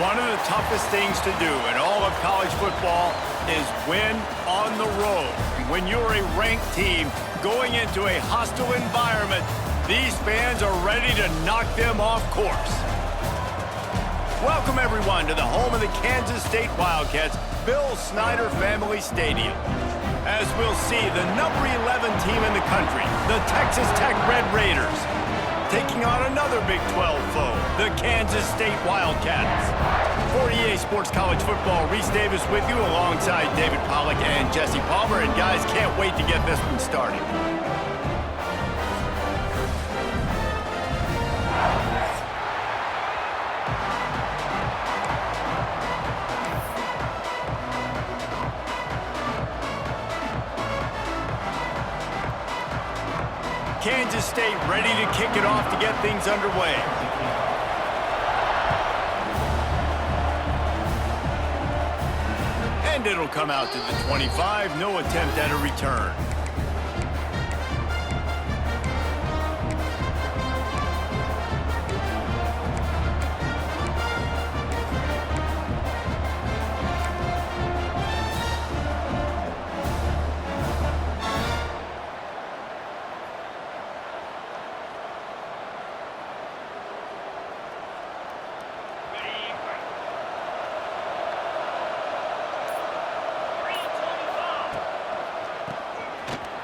One of the toughest things to do in all of college football is win on the road. When you're a ranked team going into a hostile environment, these fans are ready to knock them off course. Welcome, everyone, to the home of the Kansas State Wildcats, Bill Snyder Family Stadium. As we'll see, the number 11 team in the country, the Texas Tech Red Raiders, taking on another Big 12 foe, the Kansas State Wildcats. For EA Sports College Football, Reese Davis with you alongside David Pollack and Jesse Palmer. And guys, can't wait to get this one started. Kansas State ready to kick it off to get things underway. And it'll come out to the 25. No attempt at a return.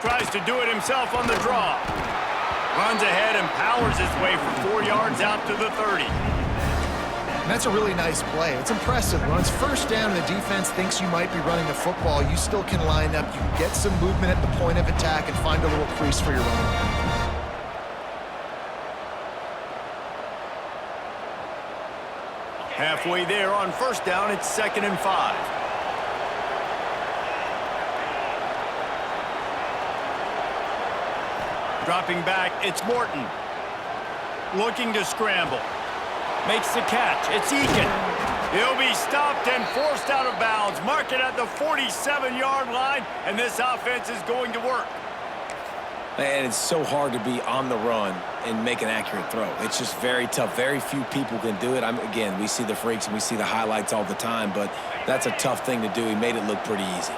Tries to do it himself on the draw. Runs ahead and powers his way for 4 yards out to the 30. And that's a really nice play. It's impressive. When it's first down and the defense thinks you might be running the football, you still can line up. You can get some movement at the point of attack and find a little crease for your running back. Halfway there on first down, it's 2nd and 5. Dropping back, it's Morton. Looking to scramble. Makes the catch. It's Eakin. He'll be stopped and forced out of bounds. Mark it at the 47-yard line, and this offense is going to work. And it's so hard to be on the run and make an accurate throw. It's just very tough. Very few people can do it. Again, we see the freaks and we see the highlights all the time, but that's a tough thing to do. He made it look pretty easy.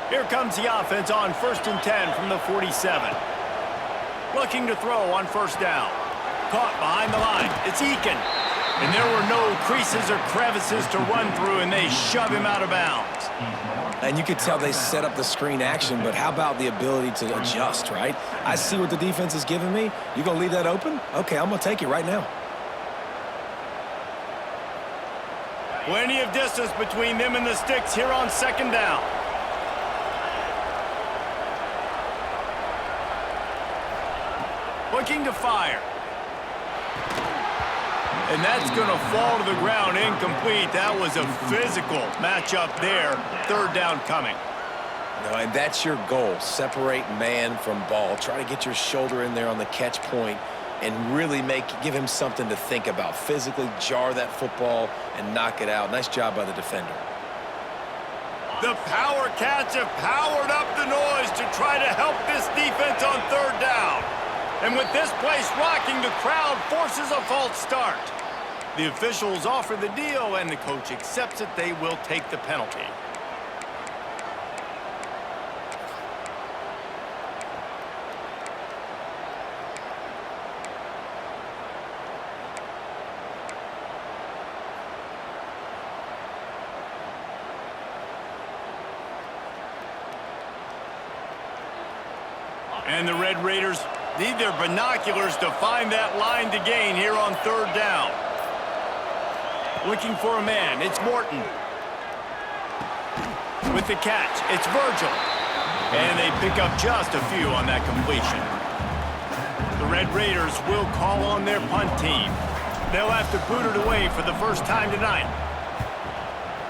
Here comes the offense on 1st and 10 from the 47. Looking to throw on first down. Caught behind the line. It's Eakin. And there were no creases or crevices to run through, and they shove him out of bounds. And you could tell they set up the screen action, but how about the ability to adjust, right? I see what the defense is giving me. You gonna leave that open? Okay, I'm gonna take it right now. Plenty of distance between them and the sticks here on 2nd down. Looking to fire. And that's going to fall to the ground incomplete. That was a physical matchup there. 3rd down coming. No, and that's your goal. Separate man from ball. Try to get your shoulder in there on the catch point and really give him something to think about. Physically jar that football and knock it out. Nice job by the defender. The Power Cats have powered up the noise to try to help this defense on 3rd down. And with this place rocking, the crowd forces a false start. The officials offer the deal, and the coach accepts it. They will take the penalty. And the Red Raiders need their binoculars to find that line to gain here on 3rd down. Looking for a man, it's Morton. With the catch, it's Virgil. And they pick up just a few on that completion. The Red Raiders will call on their punt team. They'll have to boot it away for the first time tonight.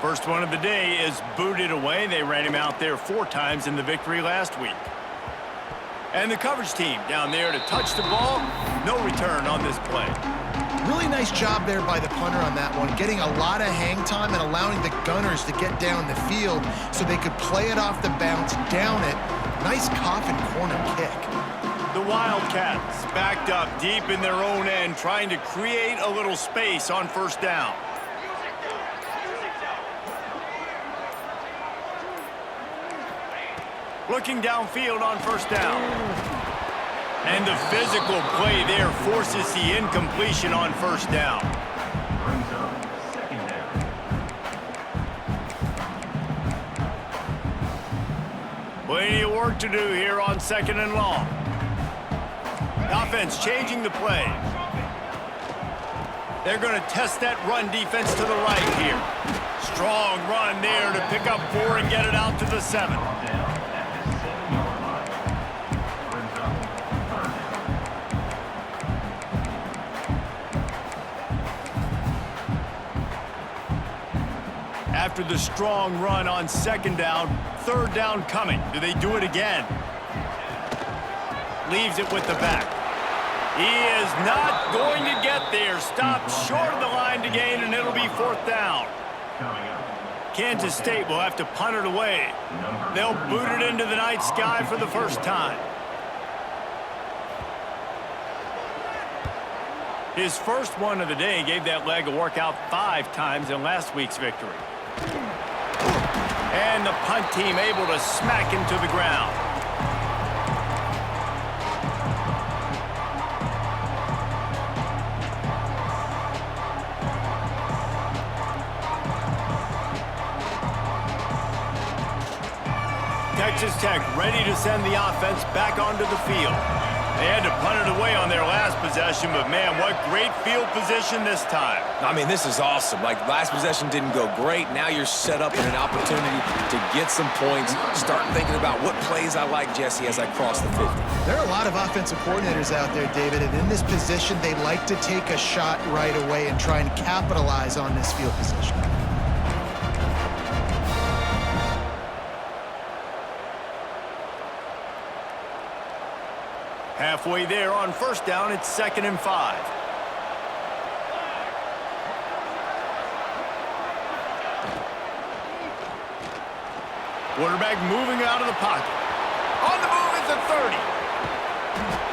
First one of the day is booted away. They ran him out there 4 times in the victory last week. And the coverage team down there to touch the ball. No return on this play. Really nice job there by the punter on that one, getting a lot of hang time and allowing the gunners to get down the field so they could play it off the bounce, down it. Nice coffin corner kick. The Wildcats backed up deep in their own end, trying to create a little space on first down. Looking downfield on first down. And the physical play there forces the incompletion on first down. Brings up second down. Plenty of work to do here on second and long. The offense changing the play. They're going to test that run defense to the right here. Strong run there to pick up 4 and get it out to the 7. Down at the 7-yard line. Brings up third down. After the strong run on second down, third down coming. Do they do it again? Leaves it with the back. He is not going to get there. Stopped short of the line to gain, and it'll be fourth down. Coming up. Kansas State will have to punt it away. They'll boot it into the night sky for the first time. His first one of the day gave that leg a workout 5 times in last week's victory. And the punt team able to smack him to the ground. Texas Tech ready to send the offense back onto the field. They had to punt it away on their last possession, but man, what great field position this time. I mean, this is awesome. Like, last possession didn't go great. Now you're set up in an opportunity to get some points. Start thinking about what plays I like, Jesse, as I cross the 50. There are a lot of offensive coordinators out there, David, and in this position, they like to take a shot right away and try and capitalize on this field position. Halfway there on first down, it's 2nd and 5. Quarterback moving out of the pocket. On the move at the 30.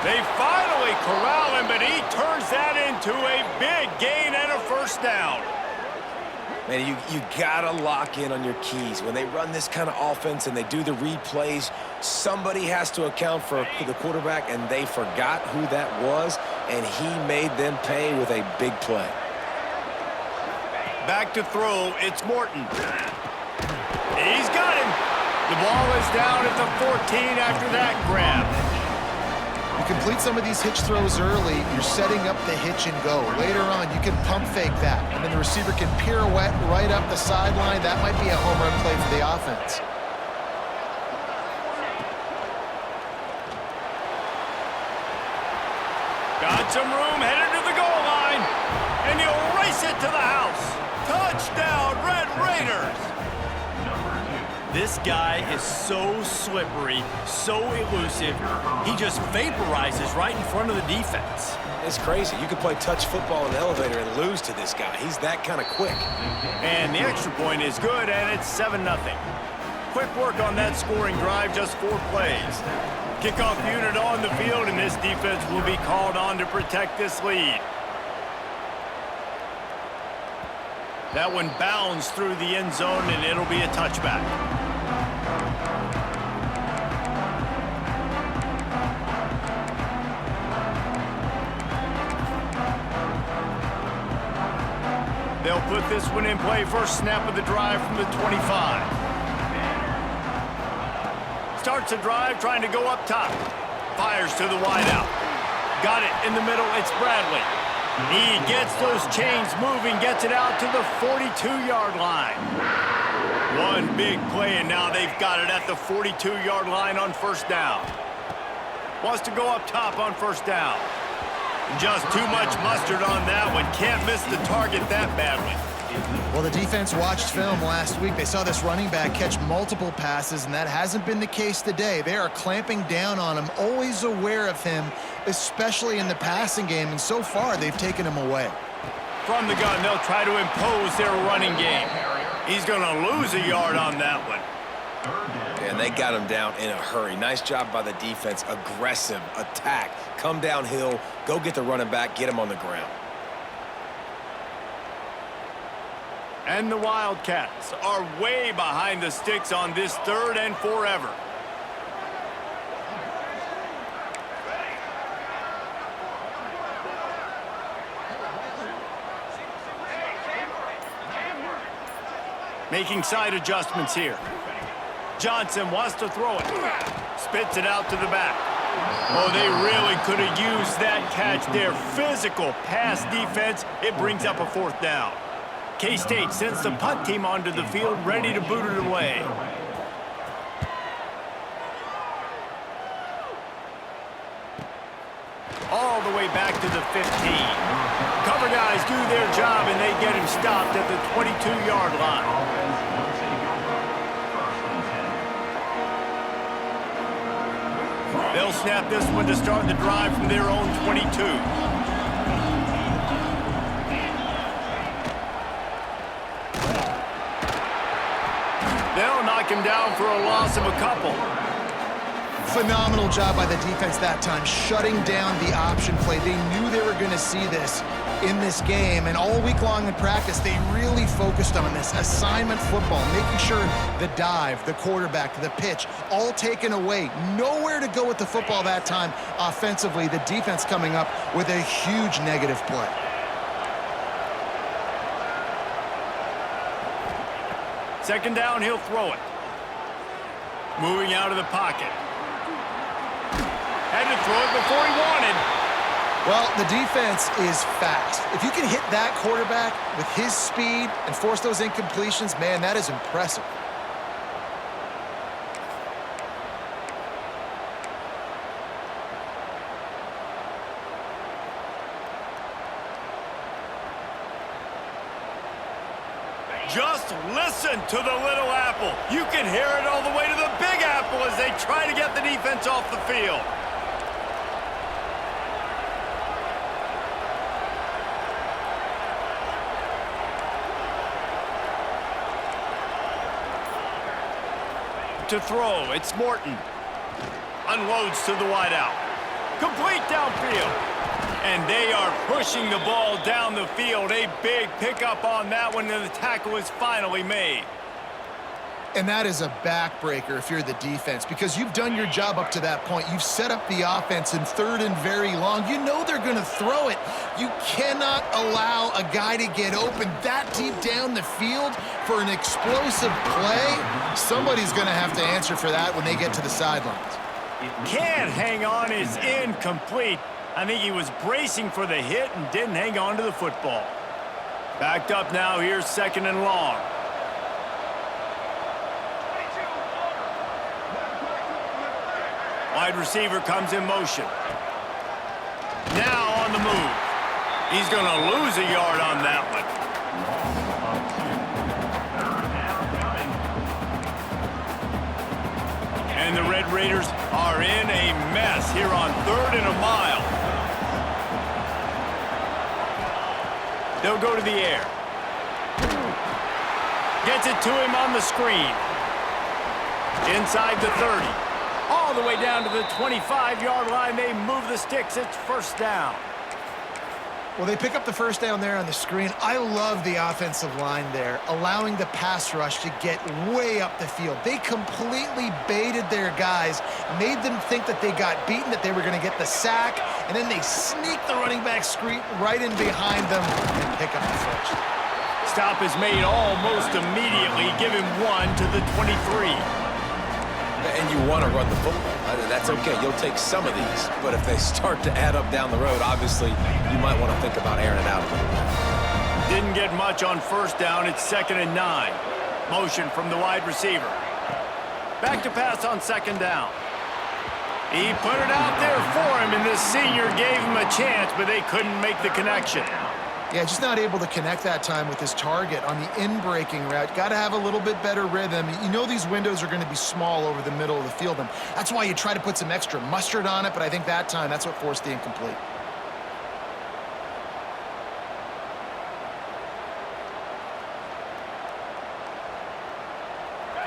They finally corral him, but he turns that into a big gain and a first down. Man, you gotta lock in on your keys. When they run this kind of offense and they do the replays, somebody has to account for the quarterback, and they forgot who that was, and he made them pay with a big play. Back to throw, it's Morton. He's got him. The ball is down at the 14 after that grab. You complete some of these hitch throws early, you're setting up the hitch and go. Later on, you can pump fake that, and then the receiver can pirouette right up the sideline. That might be a home run play for the offense. Got some room, headed to the goal line, and he'll race it to the house. Touchdown, Red Raiders! This guy is so slippery, so elusive, he just vaporizes right in front of the defense. It's crazy. You could play touch football in the elevator and lose to this guy. He's that kind of quick. And the extra point is good, and it's 7-0. Quick work on that scoring drive, just 4 plays. Kickoff unit on the field, and this defense will be called on to protect this lead. That one bounds through the end zone, and it'll be a touchback. They'll put this one in play. First snap of the drive from the 25. Starts the drive, trying to go up top. Fires to the wideout. Got it in the middle. It's Bradley. He gets those chains moving, gets it out to the 42-yard line. One big play, and now they've got it at the 42-yard line on first down. Wants to go up top on first down. Just too much mustard on that one. Can't miss the target that badly. Well, the defense watched film last week. They saw this running back catch multiple passes, and that hasn't been the case today. They are clamping down on him, always aware of him, especially in the passing game, and so far they've taken him away. From the gun, they'll try to impose their running game. He's going to lose a yard on that one. And they got him down in a hurry. Nice job by the defense. Aggressive attack. Come downhill, go get the running back, get him on the ground. And the Wildcats are way behind the sticks on this 3rd and forever. Making side adjustments here. Johnson wants to throw it. Spits it out to the back. Oh, they really could have used that catch there. Physical pass defense. It brings up a 4th down. K-State sends the punt team onto the field, ready to boot it away. All the way back to the 15. Cover guys do their job, and they get him stopped at the 22-yard line. They'll snap this one to start the drive from their own 22. They'll knock him down for a loss of a couple. Phenomenal job by the defense that time, shutting down the option play. They knew they were going to see this in this game, and all week long in practice, they really focused on this assignment football, making sure the dive, the quarterback, the pitch, all taken away. Nowhere to go with the football that time offensively. The defense coming up with a huge negative play. Second down, he'll throw it. Moving out of the pocket. Had to throw it before he wanted. Well, the defense is fast. If you can hit that quarterback with his speed and force those incompletions, man, that is impressive. Just listen to the little apple. You can hear it all the way to the big apple as they try to get the defense off the field. To throw, it's Morton. Unloads to the wideout. Complete downfield. And they are pushing the ball down the field. A big pickup on that one, and the tackle is finally made. And that is a backbreaker if you're the defense, because you've done your job up to that point. You've set up the offense in 3rd and very long. You know they're going to throw it. You cannot allow a guy to get open that deep down the field for an explosive play. Somebody's going to have to answer for that when they get to the sidelines. Can't hang on, is incomplete. I think he was bracing for the hit and didn't hang on to the football. Backed up now, here's 2nd and long. Wide receiver comes in motion. Now on the move. He's going to lose a yard on that one. And the Red Raiders are in a mess here on 3rd and a mile. They'll go to the air. Gets it to him on the screen. Inside the 30. All the way down to the 25-yard line. They move the sticks. It's 1st down. Well, they pick up the 1st down there on the screen. I love the offensive line there, allowing the pass rush to get way up the field. They completely baited their guys, made them think that they got beaten, that they were going to get the sack, and then they sneak the running back screen right in behind them and pick up the 1st. Stop is made almost immediately. Give him 1 to the 23. And you want to run the football. That's okay. You'll take some of these. But if they start to add up down the road, obviously, you might want to think about airing it out a little bit. Didn't get much on 1st down. It's 2nd and 9. Motion from the wide receiver. Back to pass on 2nd down. He put it out there for him, and the senior gave him a chance, but they couldn't make the connection. Yeah, just not able to connect that time with his target on the in-breaking route. Got to have a little bit better rhythm. You know these windows are going to be small over the middle of the field, and that's why you try to put some extra mustard on it, but I think that time, that's what forced the incomplete.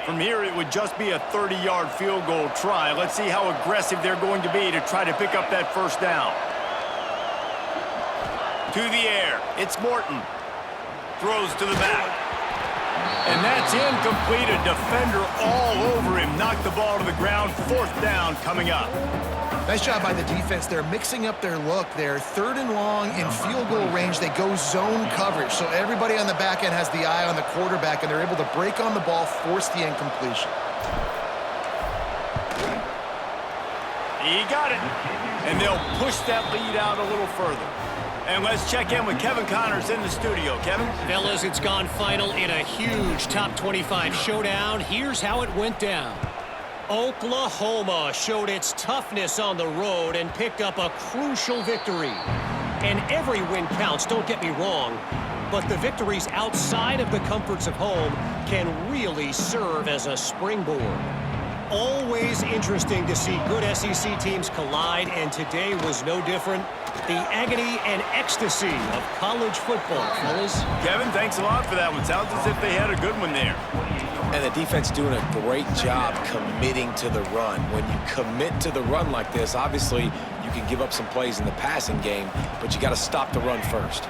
From here, it would just be a 30-yard field goal try. Let's see how aggressive they're going to be to try to pick up that 1st down. To the air, it's Morton. Throws to the back. And that's It's incomplete. A defender all over him. Knocked the ball to the ground. 4th down coming up. Nice job by the defense. They're mixing up their look. They're 3rd and long in field goal range. They go zone coverage. So everybody on the back end has the eye on the quarterback, and they're able to break on the ball, force the incompletion. He got it. And they'll push that lead out a little further. And let's check in with Kevin Connors in the studio. Kevin? Fellas, it's gone final in a huge top 25 showdown. Here's how it went down. Oklahoma showed its toughness on the road and picked up a crucial victory. And every win counts, don't get me wrong, but the victories outside of the comforts of home can really serve as a springboard. Always interesting to see good SEC teams collide, and today was no different. The agony and ecstasy of college football, fellas. Kevin, thanks a lot for that one. Sounds as if they had a good one there. And the defense doing a great job committing to the run. When you commit to the run like this, obviously you can give up some plays in the passing game, but you got to stop the run first.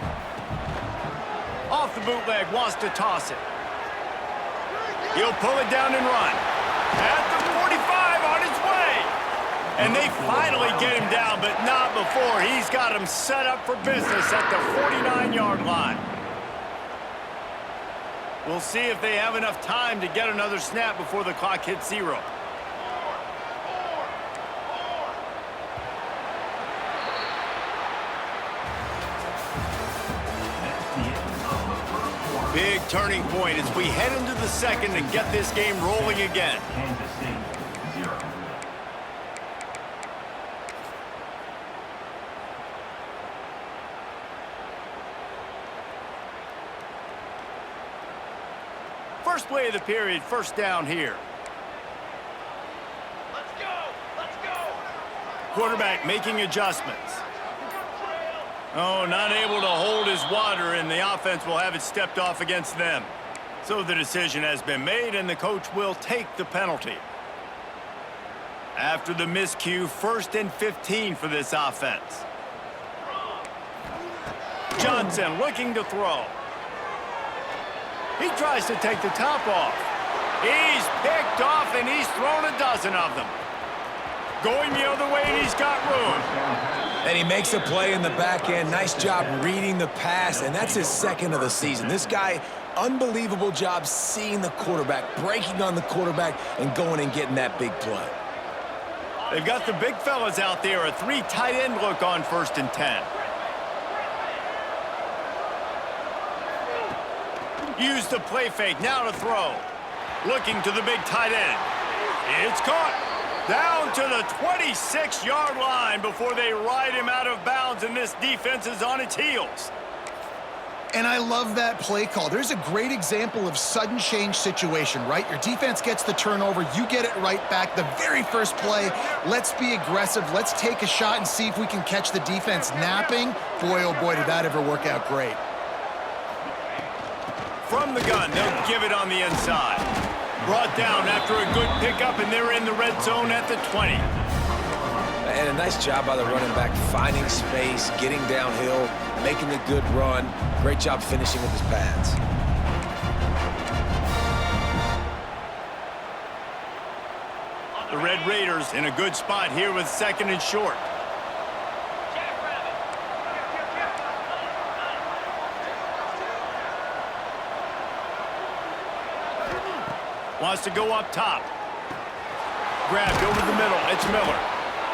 Off the bootleg, wants to toss it. He'll pull it down and run. At the 45, on his way. And they finally get him down, but not before. He's got him set up for business at the 49-yard line. We'll see if they have enough time to get another snap before the clock hits 0. Big turning point as we head into the second and get this game rolling again. Kansas City, 0. First play of the period, 1st down here. Let's go! Let's go! Quarterback making adjustments. Oh, not able to hold his water, and the offense will have it stepped off against them. So the decision has been made, and the coach will take the penalty. After the miscue, 1st and 15 for this offense. Johnson looking to throw. He tries to take the top off. He's picked off, and he's thrown a dozen of them. Going the other way, and he's got room. And he makes a play in the back end. Nice job reading the pass, and that's his 2nd of the season. This guy, unbelievable job seeing the quarterback, breaking on the quarterback, and going and getting that big play. They've got the big fellas out there. A 3 tight end look on 1st and 10. Use the play fake, now to throw. Looking to the big tight end. It's caught. Down to the 26-yard line before they ride him out of bounds, and this defense is on its heels. And I love that play call. There's a great example of sudden change situation, right? Your defense gets the turnover, you get it right back. The very first play, let's be aggressive. Let's take a shot and see if we can catch the defense napping. Boy, oh boy, did that ever work out great. From the gun, they'll give it on the inside. Brought down after a good pickup, and they're in the red zone at the 20. And a nice job by the running back, finding space, getting downhill, making the good run. Great job finishing with his pads. The Red Raiders in a good spot here with 2nd and short. Wants to go up top. Grabbed over the middle. It's Miller.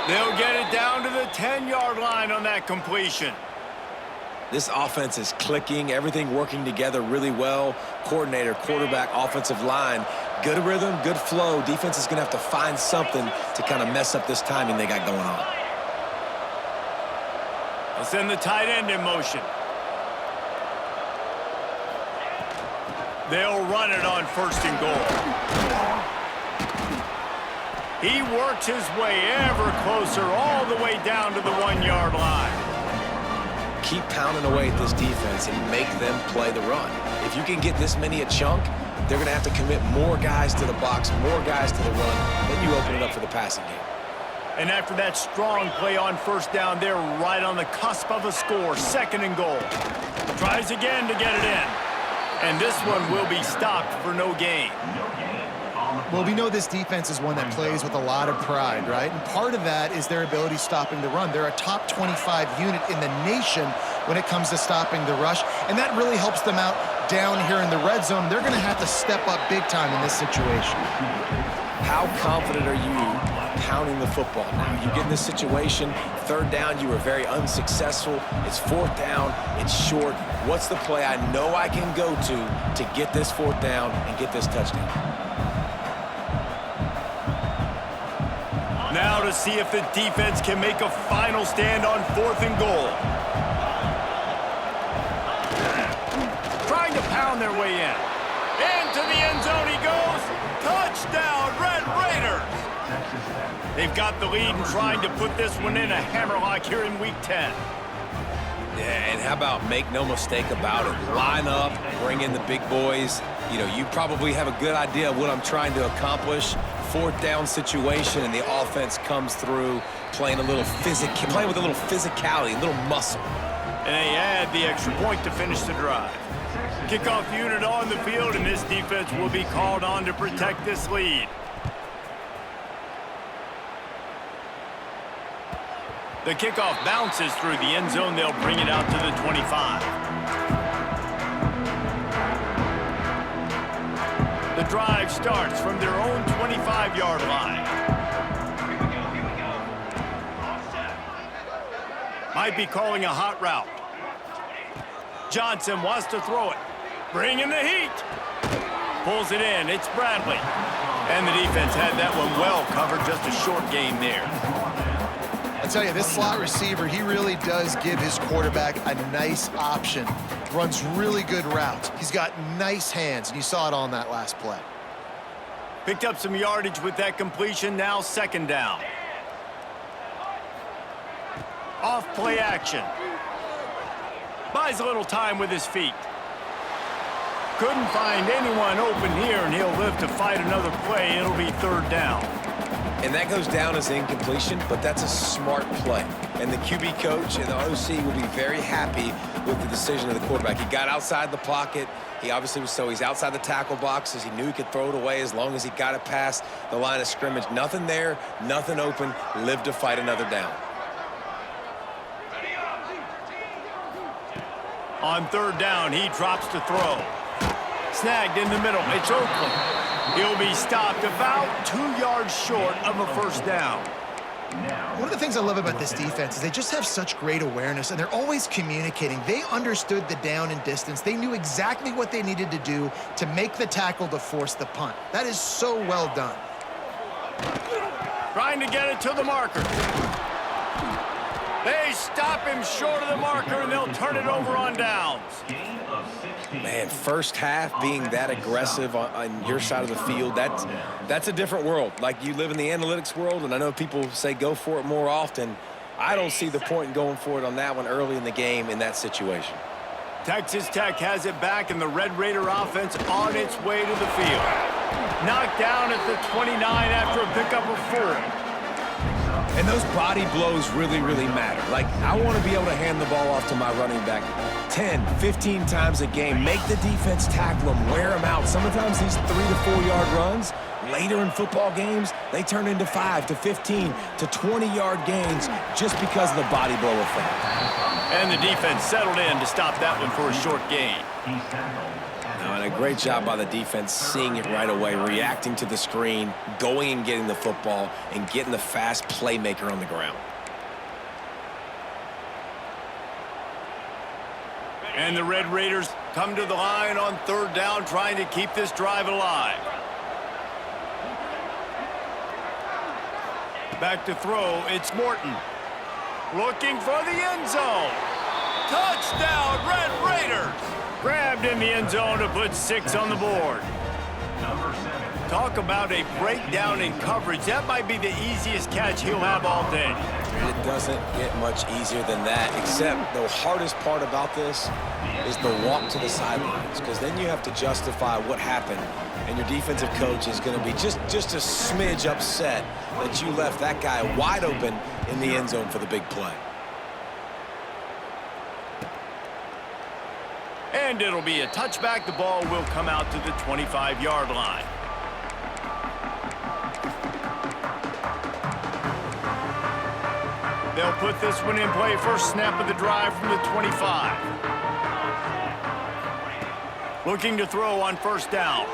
They'll get it down to the 10-yard line on that completion. This offense is clicking, everything working together really well. Coordinator, quarterback, offensive line. Good rhythm, good flow. Defense is going to have to find something to kind of mess up this timing they got going on. They'll send the tight end in motion. They'll run it on 1st and goal. He works his way ever closer all the way down to the 1-yard line. Keep pounding away at this defense and make them play the run. If you can get this many a chunk, they're going to have to commit more guys to the box, more guys to the run. Then you open it up for the passing game. And after that strong play on 1st down, they're right on the cusp of a score. 2nd and goal. Tries again to get it in. And this one will be stopped for no gain. Well, we know this defense is one that plays with a lot of pride, right? And part of that is their ability stopping the run. They're a top 25 unit in the nation when it comes to stopping the rush, and that really helps them out down here in the red zone. They're going to have to step up big time in this situation. How confident are you pounding the football now? You get in this situation, third down, you were very unsuccessful. It's fourth down, it's short. What's the play I know I can go to get this fourth down and get this touchdown? Now to see if the defense can make a final stand on 4th and goal. Trying to pound their way in. Into the end zone he goes. Touchdown, Red Raiders! They've got the lead and trying to put this one in a hammerlock here in Week 10. Yeah, and how about make no mistake about it? Line up, bring in the big boys. You know, you probably have a good idea of what I'm trying to accomplish. Fourth down situation, and the offense comes through playing with a little physicality, a little muscle. And they add the extra point to finish the drive. Kickoff unit on the field, and this defense will be called on to protect this lead. The kickoff bounces through the end zone. They'll bring it out to the 25. The drive starts from their own 25-yard line. Might be calling a hot route. Johnson wants to throw it. Bringing the heat. Pulls it in. It's Bradley. And the defense had that one well covered. Just a short gain there. I tell you, this slot receiver, he really does give his quarterback a nice option. Runs really good routes. He's got nice hands, and you saw it on that last play. Picked up some yardage with that completion. Now 2nd down. Off play action. Buys a little time with his feet. Couldn't find anyone open here, and he'll live to fight another play. It'll be 3rd down. And that goes down as incompletion, but that's a smart play. And the QB coach and the OC will be very happy with the decision of the quarterback. He got outside the pocket. He obviously was he's outside the tackle boxes. He knew he could throw it away as long as he got it past the line of scrimmage. Nothing there, nothing open. Lived to fight another down. On 3rd down, he drops to throw. Snagged in the middle. It's Oakland. He'll be stopped about 2 yards short of a 1st down. One of the things I love about this defense is they just have such great awareness, and they're always communicating. They understood the down and distance. They knew exactly what they needed to do to make the tackle to force the punt. That is so well done. Trying to get it to the marker. They stop him short of the marker, and they'll turn it over on downs. Man, first half being that aggressive on your side of the field, that's a different world. Like, you live in the analytics world, and I know people say go for it more often. I don't see the point in going for it on that one early in the game in that situation. Texas Tech has it back, and the Red Raider offense on its way to the field. Knocked down at the 29 after a pickup of 4. And those body blows really, really matter. Like, I want to be able to hand the ball off to my running back 10, 15 times a game. Make the defense tackle them, wear them out. Sometimes these 3 to 4 yard runs, later in football games, they turn into 5 to 15 to 20 yard gains just because of the body blow effect. And the defense settled in to stop that one for a short gain. And a great job by the defense seeing it right away, reacting to the screen, going and getting the football, and getting the fast playmaker on the ground. And the Red Raiders come to the line on 3rd down, trying to keep this drive alive. Back to throw, it's Morton. Looking for the end zone. Touchdown, Red Raiders! Grabbed in the end zone to put 6 on the board. Talk about a breakdown in coverage. That might be the easiest catch he'll have all day. It doesn't get much easier than that, except the hardest part about this is the walk to the sidelines, because then you have to justify what happened, and your defensive coach is going to be just a smidge upset that you left that guy wide open in the end zone for the big play. And it'll be a touchback. The ball will come out to the 25-yard line. They'll put this one in play. First snap of the drive from the 25. Looking to throw on first down.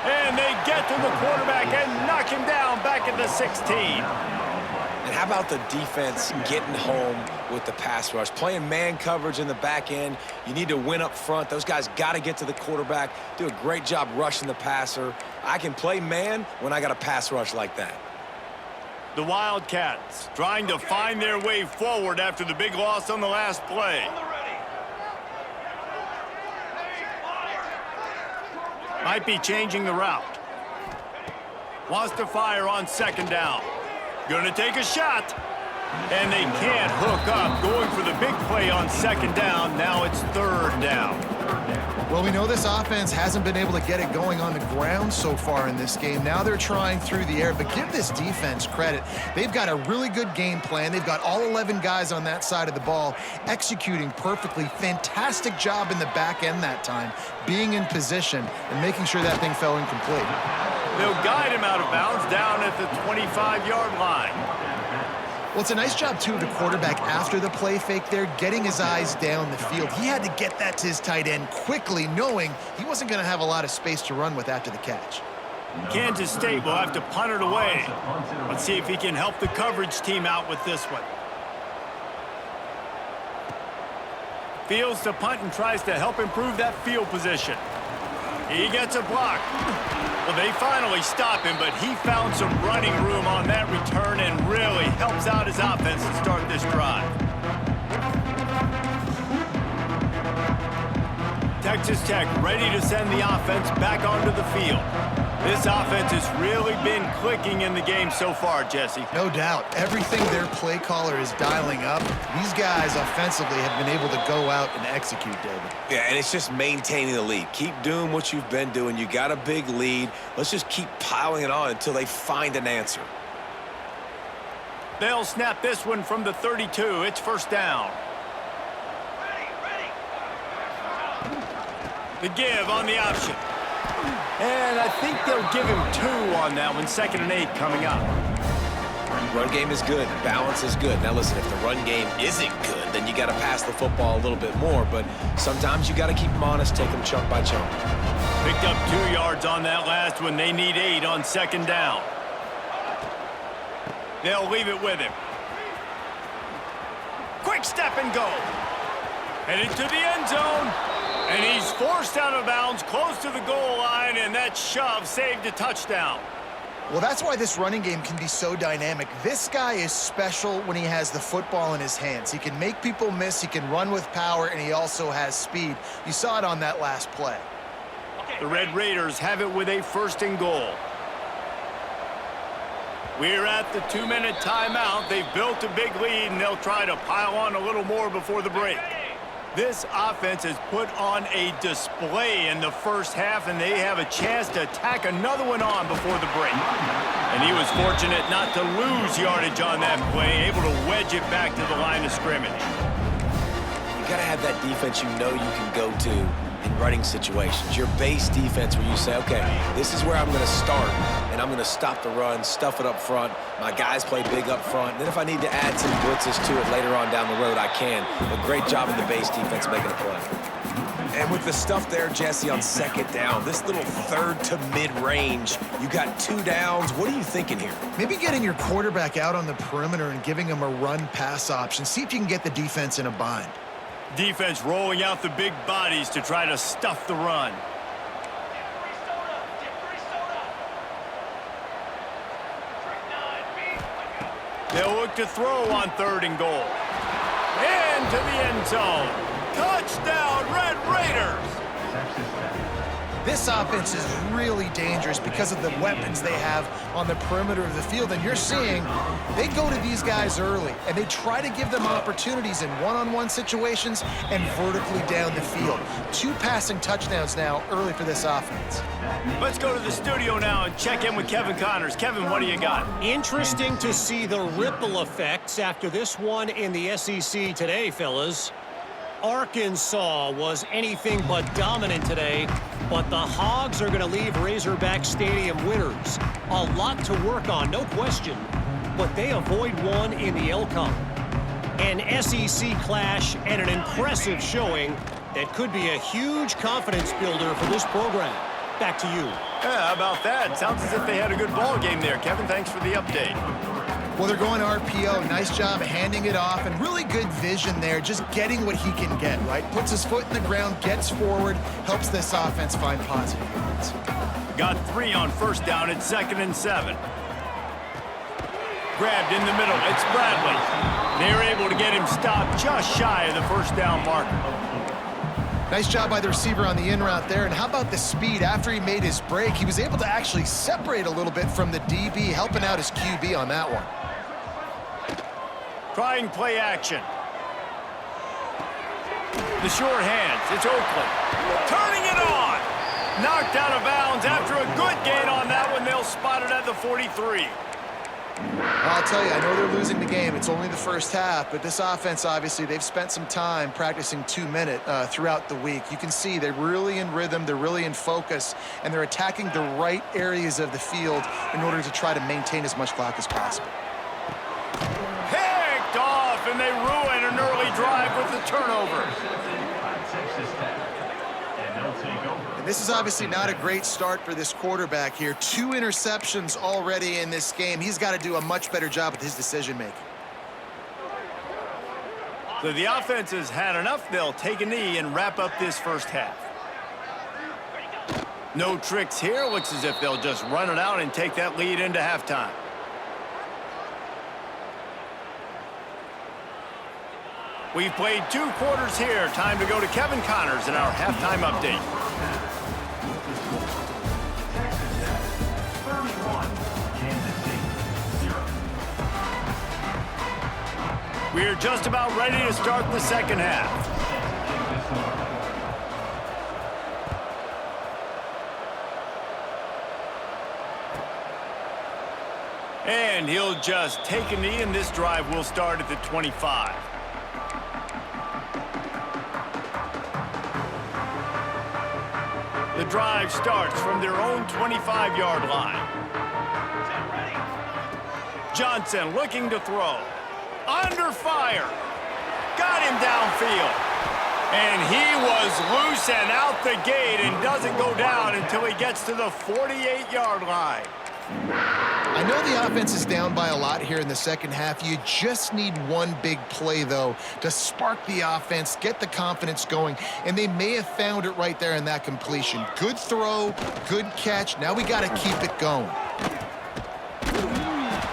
And they get to the quarterback and knock him down back at the 16. And how about the defense getting home with the pass rush? Playing man coverage in the back end. You need to win up front. Those guys got to get to the quarterback, do a great job rushing the passer. I can play man when I got a pass rush like that. The Wildcats trying to find their way forward after the big loss on the last play. Might be changing the route. Wants to fire on second down. Gonna take a shot. And they can't hook up. Going for the big play on second down. Now it's third down. Well, we know this offense hasn't been able to get it going on the ground so far in this game. Now they're trying through the air, but give this defense credit. They've got a really good game plan. They've got all 11 guys on that side of the ball executing perfectly. Fantastic job in the back end that time, being in position and making sure that thing fell incomplete. They'll guide him out of bounds down at the 25-yard line. Well, it's a nice job, too, of the quarterback after the play fake there, getting his eyes down the field. He had to get that to his tight end quickly, knowing he wasn't going to have a lot of space to run with after the catch. Kansas State will have to punt it away. Let's see if he can help the coverage team out with this one. Fields to punt and tries to help improve that field position. He gets a block. Well, they finally stop him, but he found some running room on that return and really helps out his offense to start this drive. Texas Tech ready to send the offense back onto the field. This offense has really been clicking in the game so far, Jesse. No doubt. Everything their play caller is dialing up, these guys offensively have been able to go out and execute, David. Yeah, and it's just maintaining the lead. Keep doing what you've been doing. You got a big lead. Let's just keep piling it on until they find an answer. They'll snap this one from the 32. It's first down. The give on the option. And I think they'll give him 2 on that one. 2nd and 8 coming up. Run game is good. Balance is good. Now listen, if the run game isn't good, then you got to pass the football a little bit more. But sometimes you got to keep them honest, take them chunk by chunk. Picked up 2 yards on that last one. They need 8 on 2nd down. They'll leave it with him. Quick step and go. Headed to the end zone. And he's forced out of bounds close to the goal line, and that shove saved a touchdown. Well, that's why this running game can be so dynamic. This guy is special when he has the football in his hands. He can make people miss, he can run with power, and he also has speed. You saw it on that last play. The Red Raiders have it with a 1st and goal. We're at the 2-minute timeout. They've built a big lead, and they'll try to pile on a little more before the break. This offense has put on a display in the first half, and they have a chance to tack another one on before the break. And he was fortunate not to lose yardage on that play, able to wedge it back to the line of scrimmage. You got to have that defense you know you can go to in running situations. Your base defense where you say, okay, this is where I'm going to start, and I'm going to stop the run, stuff it up front. My guys play big up front. And then if I need to add some blitzes to it later on down the road, I can. But great job in the base defense making a play. And with the stuff there, Jesse, on 2nd down, this little 3rd to mid-range, you got 2 downs. What are you thinking here? Maybe getting your quarterback out on the perimeter and giving him a run-pass option. See if you can get the defense in a bind. Defense rolling out the big bodies to try to stuff the run. They'll look to throw on 3rd and goal. Into the end zone. Touchdown, Red Raiders! This offense is really dangerous because of the weapons they have on the perimeter of the field. And you're seeing they go to these guys early, and they try to give them opportunities in one-on-one situations and vertically down the field. 2 passing touchdowns now early for this offense. Let's go to the studio now and check in with Kevin Connors. Kevin, what do you got? Interesting to see the ripple effects after this one in the SEC today, fellas. Arkansas was anything but dominant today, but the Hogs are going to leave Razorback Stadium winners. A lot to work on, no question, but they avoid one in the Elcon. An SEC clash and an impressive showing that could be a huge confidence builder for this program. Back to you. Yeah, how about that? Sounds as if they had a good ball game there. Kevin, thanks for the update. Well, they're going RPO. Nice job handing it off, and really good vision there, just getting what he can get, right? Puts his foot in the ground, gets forward, helps this offense find positive yards. Got 3 on first down at 2nd and 7. Grabbed in the middle. It's Bradley. They're able to get him stopped just shy of the first down marker. Nice job by the receiver on the in route there. And how about the speed? After he made his break, he was able to actually separate a little bit from the DB, helping out his QB on that one. Trying play action. The short hands. It's Oakland. Turning it on. Knocked out of bounds after a good gain on that one. They'll spot it at the 43. I'll tell you, I know they're losing the game. It's only the first half, but this offense, obviously, they've spent some time practicing 2-minute throughout the week. You can see they're really in rhythm, they're really in focus, and they're attacking the right areas of the field in order to try to maintain as much clock as possible. Picked off, and they ruin an early drive with the turnover. And this is obviously not a great start for this quarterback here. 2 interceptions already in this game. He's got to do a much better job with his decision-making. So the offense has had enough. They'll take a knee and wrap up this first half. No tricks here. Looks as if they'll just run it out and take that lead into halftime. We've played 2 quarters here. Time to go to Kevin Connors in our halftime update. We're just about ready to start the second half. And he'll just take a knee, and this drive will start at the 25. The drive starts from their own 25-yard line. Johnson looking to throw. Under fire. Got him downfield. And he was loose and out the gate and doesn't go down until he gets to the 48-yard line. I know the offense is down by a lot here in the second half. You just need one big play, though, to spark the offense, get the confidence going, and they may have found it right there in that completion. Good throw, good catch. Now we got to keep it going.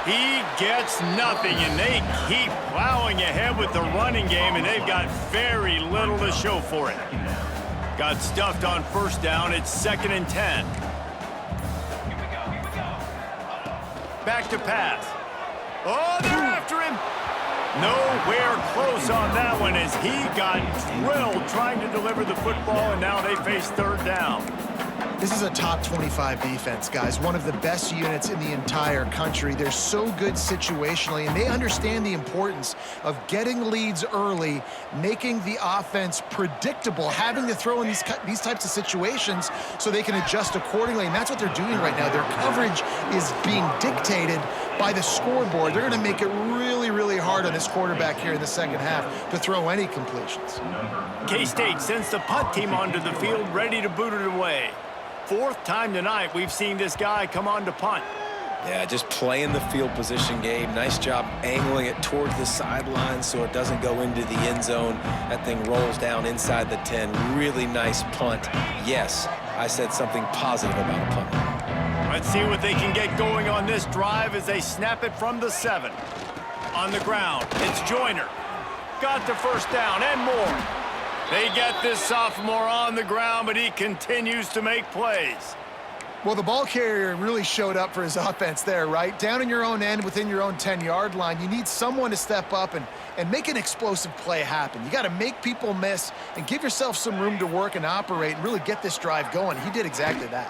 He gets nothing, and they keep plowing ahead with the running game, and they've got very little to show for it. Got stuffed on first down. It's 2nd and 10. Back to pass. Oh, they're after him. Nowhere close on that one as he got drilled trying to deliver the football, and now they face 3rd down. This is a top 25 defense, guys. One of the best units in the entire country. They're so good situationally, and they understand the importance of getting leads early, making the offense predictable, having to throw in these types of situations so they can adjust accordingly, and that's what they're doing right now. Their coverage is being dictated by the scoreboard. They're going to make it really, really hard on this quarterback here in the second half to throw any completions. K-State sends the punt team onto the field, ready to boot it away. 4th time tonight we've seen this guy come on to punt. Yeah, just playing the field position game. Nice job angling it towards the sideline so it doesn't go into the end zone. That thing rolls down inside the 10. Really nice punt. Yes, I said something positive about a punt. Let's see what they can get going on this drive as they snap it from the 7. On the ground, it's Joyner. Got the first down and more. They get this sophomore on the ground, but he continues to make plays. Well, the ball carrier really showed up for his offense there, right? Down in your own end, within your own 10-yard line, you need someone to step up and make an explosive play happen. You got to make people miss and give yourself some room to work and operate and really get this drive going. He did exactly that.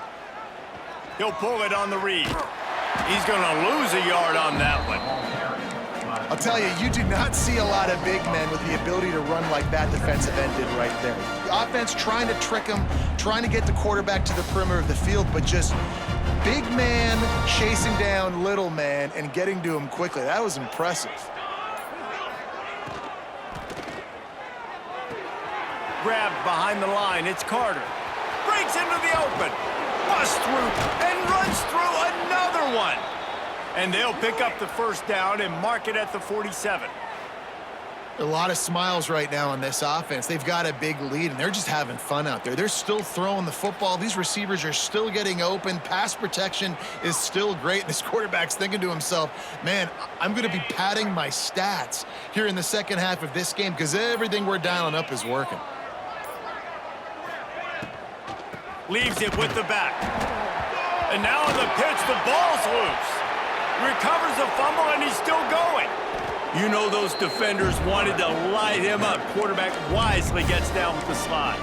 He'll pull it on the read. He's going to lose a yard on that one. I'll tell you, you do not see a lot of big men with the ability to run like that defensive end did right there. The offense trying to trick him, trying to get the quarterback to the perimeter of the field, but just big man chasing down little man and getting to him quickly. That was impressive. Grabbed behind the line, it's Carter. Breaks into the open. Busts through and runs through another one. And they'll pick up the first down and mark it at the 47. A lot of smiles right now on this offense. They've got a big lead, and they're just having fun out there. They're still throwing the football. These receivers are still getting open. Pass protection is still great. This quarterback's thinking to himself, man, I'm going to be padding my stats here in the second half of this game because everything we're dialing up is working. Leaves it with the back. And now on the pitch, the ball's loose. Recovers the fumble, and he's still going. You know those defenders wanted to light him up. Quarterback wisely gets down with the slide.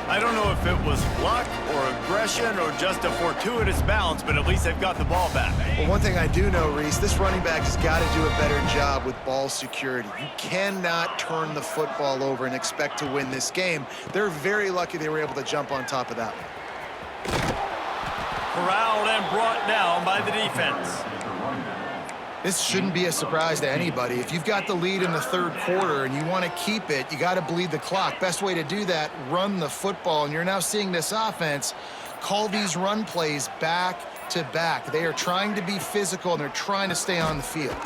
I don't know if it was luck or aggression or just a fortuitous bounce, but at least they've got the ball back. Well, one thing I do know, Reese, this running back has got to do a better job with ball security. You cannot turn the football over and expect to win this game. They're very lucky they were able to jump on top of that one. Corralled and brought down by the defense. This shouldn't be a surprise to anybody. If you've got the lead in the third quarter and you want to keep it, you got to bleed the clock. Best way to do that, run the football. And you're now seeing this offense call these run plays back to back. They are trying to be physical, and they're trying to stay on the field.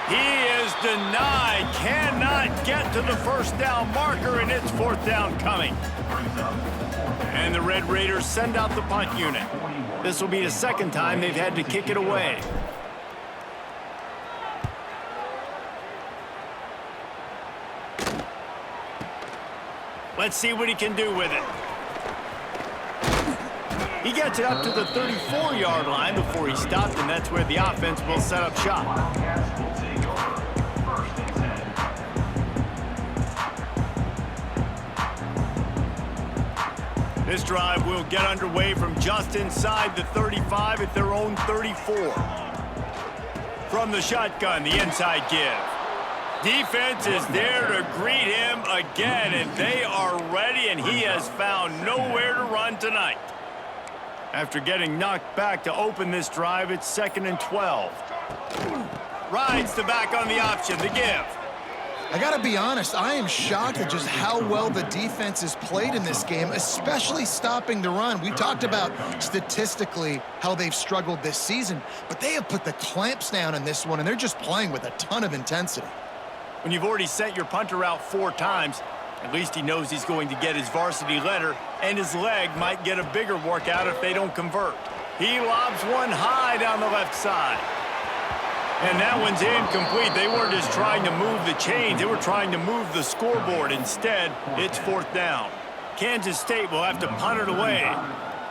He is denied, cannot get to the first down marker, and it's fourth down coming. And the Red Raiders send out the punt unit. This will be the second time they've had to kick it away. Let's see what he can do with it. He gets it up to the 34-yard line before he stopped, and that's where the offense will set up shop. This drive will get underway from just inside the 35 at their own 34. From the shotgun, the inside give. Defense is there to greet him again, and they are ready, and he has found nowhere to run tonight. After getting knocked back to open this drive, it's 2nd and 12. Rides the back on the option, the give. I got to be honest, I am shocked at just how well the defense has played in this game, especially stopping the run. We talked about statistically how they've struggled this season, but they have put the clamps down in this one, and they're just playing with a ton of intensity. When you've already sent your punter out 4 times, at least he knows he's going to get his varsity letter, and his leg might get a bigger workout if they don't convert. He lobs one high down the left side. And that one's incomplete. They weren't just trying to move the chains. They were trying to move the scoreboard. Instead, it's fourth down. Kansas State will have to punt it away.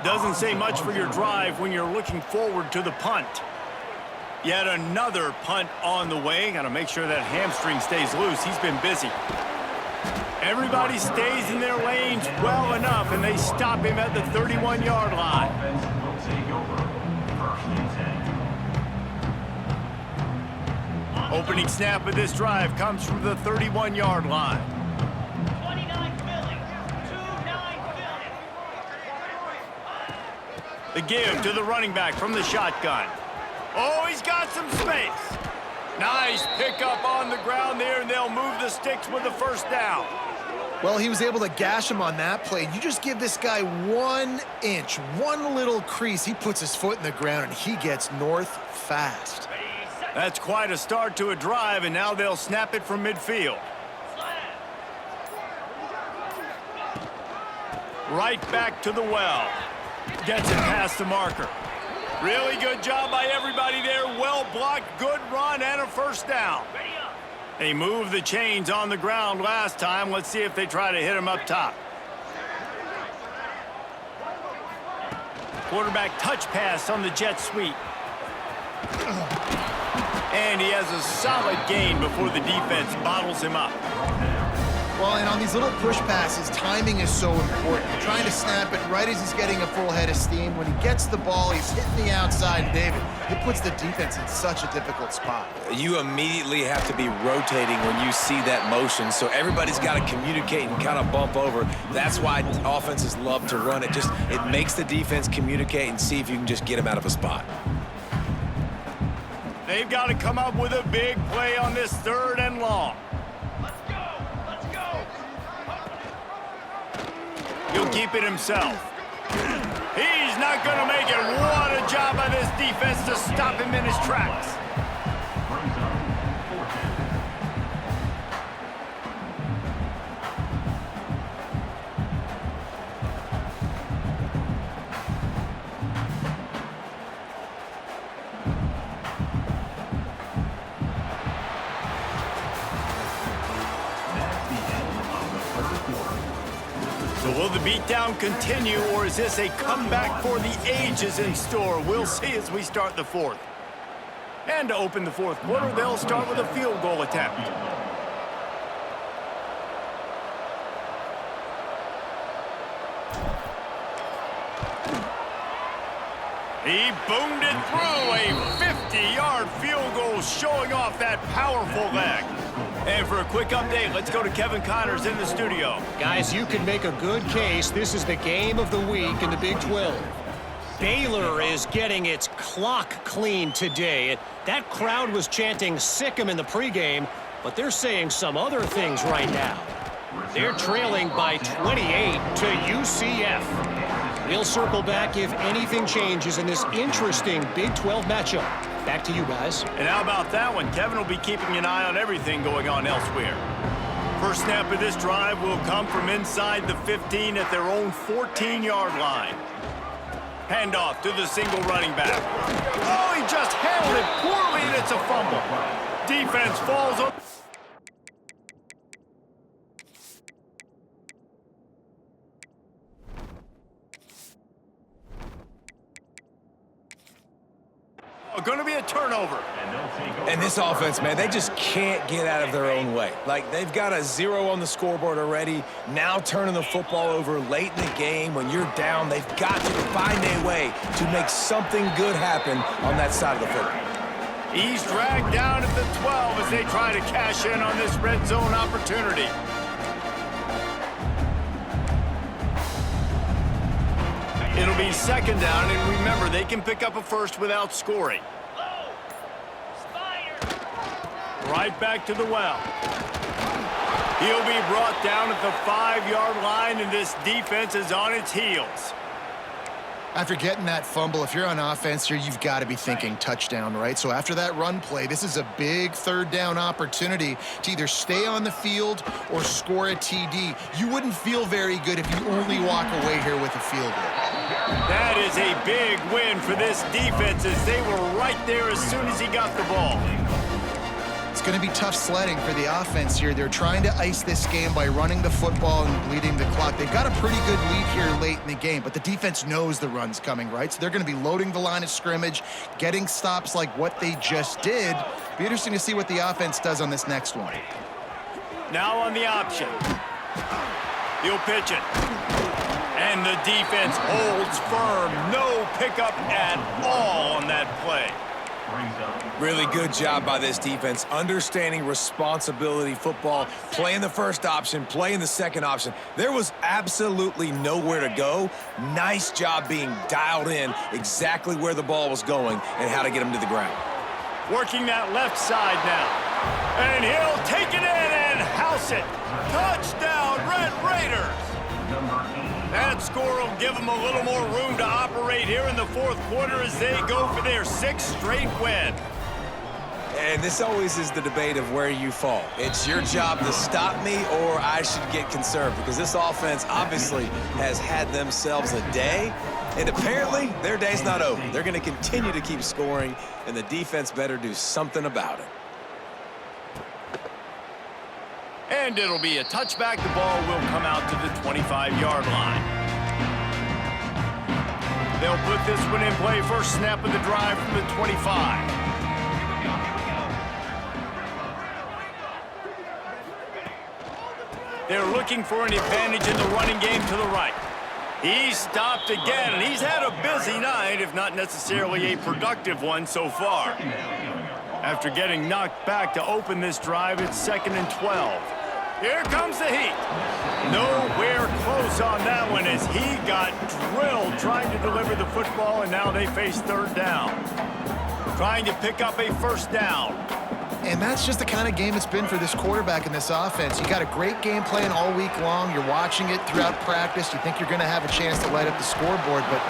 Doesn't say much for your drive when you're looking forward to the punt. Yet another punt on the way. Got to make sure that hamstring stays loose. He's been busy. Everybody stays in their lanes well enough, and they stop him at the 31-yard line. Opening snap of this drive comes from the 31-yard line. 29 Philly. 2-9 Philly. The give to the running back from the shotgun. Oh, he's got some space. Nice pickup on the ground there, and they'll move the sticks with the first down. Well, he was able to gash him on that play. You just give this guy 1 inch, one little crease. He puts his foot in the ground, and he gets north fast. That's quite a start to a drive, and now they'll snap it from midfield. Right back to the well. Gets it past the marker. Really good job by everybody there. Well blocked, good run, and a first down. They moved the chains on the ground last time. Let's see if they try to hit him up top. Quarterback touch pass on the jet sweep. And he has a solid gain before the defense bottles him up. Well, and on these little push passes, timing is so important. You're trying to snap it right as he's getting a full head of steam. When he gets the ball, he's hitting the outside, David. It puts the defense in such a difficult spot. You immediately have to be rotating when you see that motion, so everybody's got to communicate and kind of bump over. That's why offenses love to run it. It makes the defense communicate and see if you can just get him out of a spot. They've got to come up with a big play on this 3rd and long. Let's go! Let's go! He'll keep it himself. He's not going to make it. What a job by this defense to stop him in his tracks. Brings up 4th and 3rd quarter. So will the beatdown continue, or is this a comeback for the ages in store? We'll see as we start the 4th. And to open the 4th quarter, they'll start with a field goal attempt. He boomed it through a 50-yard field goal, showing off that powerful leg. And for a quick update, let's go to Kevin Connors in the studio. Guys, you can make a good case. This is the game of the week in the Big 12. Baylor is getting its clock cleaned today. That crowd was chanting "sick 'em" in the pregame, but they're saying some other things right now. They're trailing by 28 to UCF. We'll circle back if anything changes in this interesting Big 12 matchup. Back to you guys. And how about that one? Kevin will be keeping an eye on everything going on elsewhere. First snap of this drive will come from inside the 15 at their own 14-yard line. Handoff to the single running back. Oh, he just handled it poorly, and it's a fumble. Defense falls on. Going to be a turnover. And this offense, man, they just can't get out of their own way. Like, they've got a 0 on the scoreboard already. Now turning the football over late in the game when you're down, they've got to find a way to make something good happen on that side of the football. He's dragged down at the 12 as they try to cash in on this red zone opportunity. It'll be 2nd down, and remember, they can pick up a first without scoring. Low! Spider! Right back to the well. He'll be brought down at the 5-yard line, and this defense is on its heels. After getting that fumble, if you're on offense here, you've got to be thinking touchdown, right? So after that run play, this is a big 3rd down opportunity to either stay on the field or score a TD. You wouldn't feel very good if you only walk away here with a field goal. That is a big win for this defense as they were right there as soon as he got the ball. It's going to be tough sledding for the offense here. They're trying to ice this game by running the football and bleeding the clock. They've got a pretty good lead here late in the game, but the defense knows the run's coming, right? So they're going to be loading the line of scrimmage, getting stops like what they just did. Be interesting to see what the offense does on this next one. Now on the option. He'll pitch it. And the defense holds firm. No pickup at all on that play. Really good job by this defense, understanding responsibility football, playing the first option, playing the second option. There was absolutely nowhere to go. Nice job being dialed in exactly where the ball was going and how to get him to the ground. Working that left side now. And he'll take it in and house it. Touchdown, Red Raiders. That score will give them a little more room to operate here in the 4th quarter as they go for their 6th straight win. And this always is the debate of where you fall. It's your job to stop me or I should get conserved, because this offense obviously has had themselves a day, and apparently their day's not over. They're going to continue to keep scoring, and the defense better do something about it. And it'll be a touchback. The ball will come out to the 25-yard line. They'll put this one in play. First snap of the drive from the 25. They're looking for an advantage in the running game to the right. He's stopped again, and he's had a busy night, if not necessarily a productive one so far. After getting knocked back to open this drive, it's 2nd and 12. Here comes the heat. Nowhere close on that one as he got drilled trying to deliver the football, and now they face 3rd down. Trying to pick up a 1st down. And that's just the kind of game it's been for this quarterback in this offense. You got a great game plan all week long. You're watching it throughout practice. You think you're going to have a chance to light up the scoreboard, but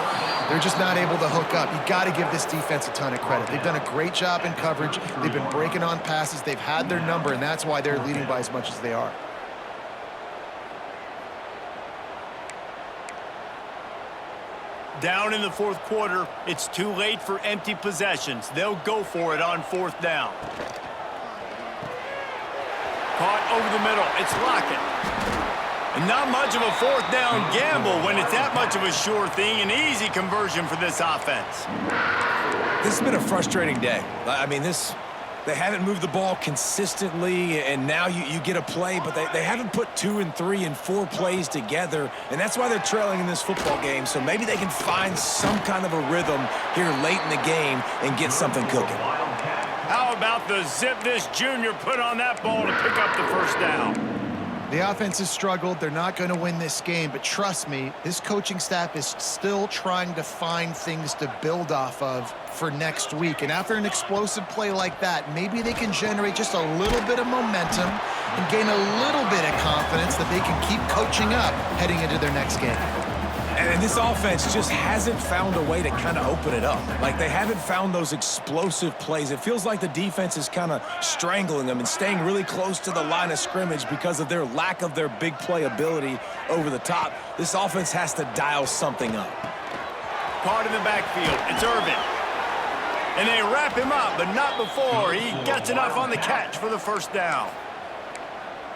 they're just not able to hook up. You got to give this defense a ton of credit. They've done a great job in coverage. They've been breaking on passes. They've had their number, and that's why they're leading by as much as they are. Down in the 4th quarter, it's too late for empty possessions. They'll go for it on 4th down. Caught over the middle. It's Lockett. And not much of a 4th down gamble when it's that much of a sure thing. An easy conversion for this offense. This has been a frustrating day. I mean, they haven't moved the ball consistently, and now you get a play, but they haven't put 2 and 3 and 4 plays together, and that's why they're trailing in this football game. So maybe they can find some kind of a rhythm here late in the game and get something cooking. How about the zip this junior put on that ball to pick up the 1st down? The offense has struggled. They're not going to win this game, but trust me, this coaching staff is still trying to find things to build off of for next week. And after an explosive play like that, maybe they can generate just a little bit of momentum and gain a little bit of confidence that they can keep coaching up heading into their next game. And this offense just hasn't found a way to kind of open it up. Like, they haven't found those explosive plays. It feels like the defense is kind of strangling them and staying really close to the line of scrimmage because of their lack of their big play ability over the top. This offense has to dial something up. Caught in the backfield. It's Irvin. And they wrap him up, but not before he gets enough on the catch for the 1st down.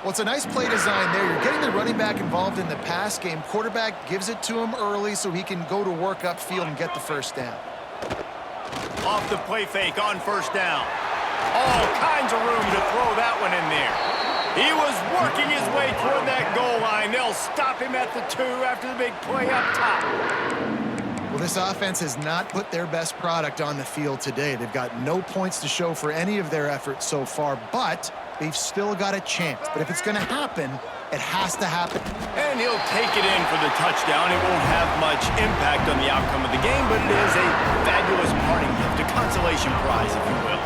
Well, it's a nice play design there. You're getting the running back involved in the pass game. Quarterback gives it to him early so he can go to work upfield and get the 1st down. Off the play fake on 1st down. All kinds of room to throw that one in there. He was working his way toward that goal line. They'll stop him at the 2 after the big play up top. Well, this offense has not put their best product on the field today. They've got no points to show for any of their efforts so far, but they've still got a chance. But if it's going to happen, it has to happen. And he'll take it in for the touchdown. It won't have much impact on the outcome of the game, but it is a fabulous parting gift, a consolation prize, if you will.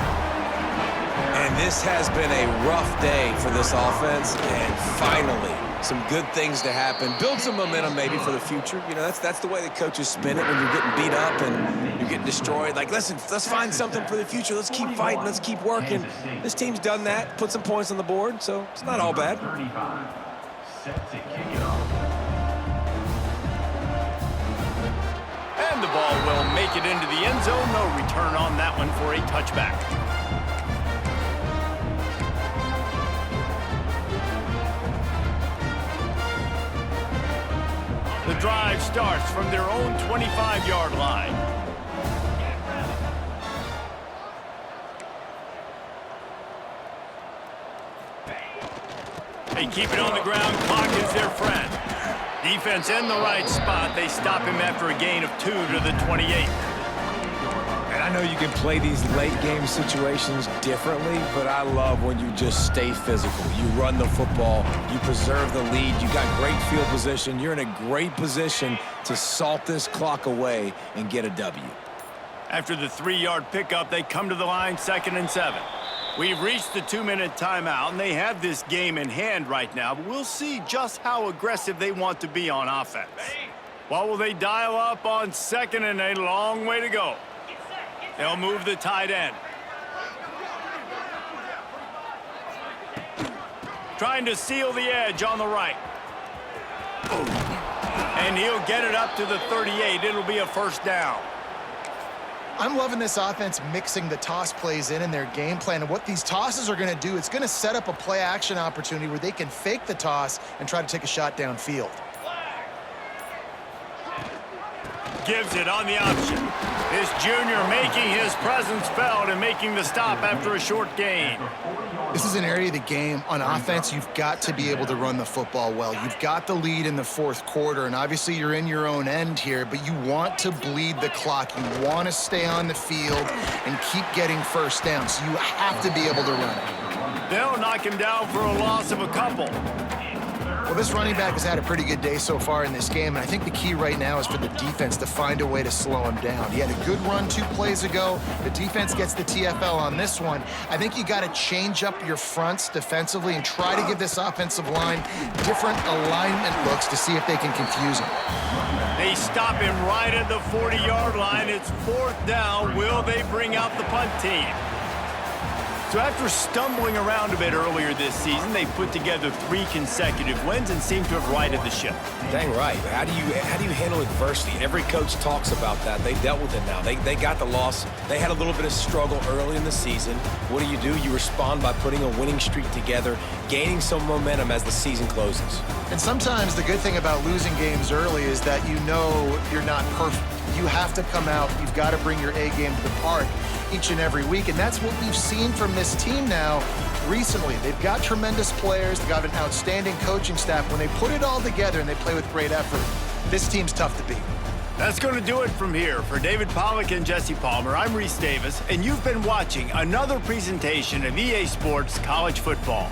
And this has been a rough day for this offense, and finally, some good things to happen. Build some momentum maybe for the future. You know, that's the way the coaches spin it when you're getting beat up and you're getting destroyed. Like, listen, let's find something for the future. Let's keep fighting. Let's keep working. This team's done that, put some points on the board, so it's not all bad. 35, set to kick it off. And the ball will make it into the end zone. No return on that one for a touchback. The drive starts from their own 25-yard line. They keep it on the ground. Clock is their friend. Defense in the right spot. They stop him after a gain of 2 to the 28. And I know you can play these late game situations differently, but I love when you just stay physical. You run the football, you preserve the lead, you got great field position, you're in a great position to salt this clock away and get a W. After the 3-yard pickup, they come to the line, 2nd and 7. We've reached the 2-minute timeout, and they have this game in hand right now, but we'll see just how aggressive they want to be on offense. What will they dial up on 2nd and a long way to go? They'll move the tight end. Trying to seal the edge on the right. And he'll get it up to the 38. It'll be a 1st down. I'm loving this offense mixing the toss plays in their game plan. And what these tosses are going to do, it's going to set up a play-action opportunity where they can fake the toss and try to take a shot downfield. Gives it on the option. This junior making his presence felt and making the stop after a short gain. This is an area of the game. On offense, you've got to be able to run the football well. You've got the lead in the fourth quarter, and obviously you're in your own end here, but you want to bleed the clock. You want to stay on the field and keep getting first down, so you have to be able to run it. They'll knock him down for a loss of a couple. Well, this running back has had a pretty good day so far in this game, and I think the key right now is for the defense to find a way to slow him down. He had a good run 2 plays ago. The defense gets the TFL on this one. I think you got to change up your fronts defensively and try to give this offensive line different alignment looks to see if they can confuse him. They stop him right at the 40-yard line. It's 4th down. Will they bring out the punt team? So after stumbling around a bit earlier this season, they put together 3 consecutive wins and seem to have righted the ship. Dang right. How do you handle adversity? Every coach talks about that. They dealt with it now. They got the loss. They had a little bit of struggle early in the season. What do? You respond by putting a winning streak together, gaining some momentum as the season closes. And sometimes the good thing about losing games early is that you know you're not perfect. You have to come out. You've got to bring your A game to the park each and every week, and that's what we've seen from this team now recently. They've got tremendous players. They've got an outstanding coaching staff. When they put it all together and they play with great effort, this team's tough to beat. That's going to do it from here. For David Pollack and Jesse Palmer, I'm Reese Davis, and you've been watching another presentation of EA Sports College Football.